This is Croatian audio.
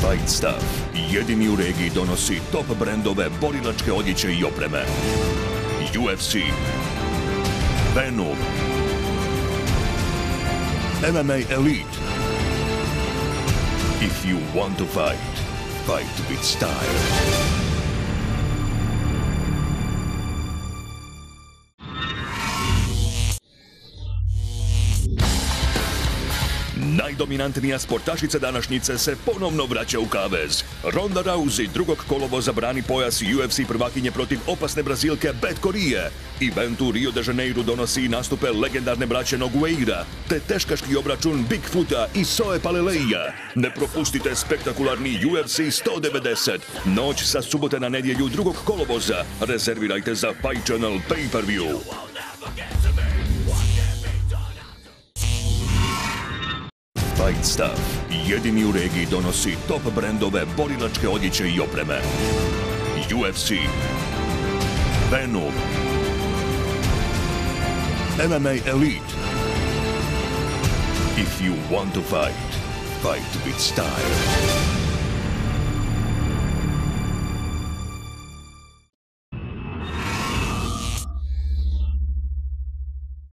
Fight Stuff, jedini u regiji, donosi top brendove borilačke odjeće i opreme. UFC, Venom, MMA Elite. If you want to fight, fight with style. Najdominantnija sportašica današnjice se ponovno vraća u kavez. Ronda Rousey 2. kolovoza brani pojas UFC prvakinje protiv opasne Brazilke Beth Correie. Event u Rio de Janeiru donosi i nastupe legendarne braće Nogueira, te teškaški obračun Big Foota i Soe Paleleija. Ne propustite spektakularni UFC 190, noć sa subote na nedjelju 2. kolovoza. Rezervirajte za Fight Channel PPV. Fight Stuff, jedini u regiji, donosi top brendove borilačke odjeće i opreme. UFC, Venom, MMA Elite. If you want to fight, fight with style.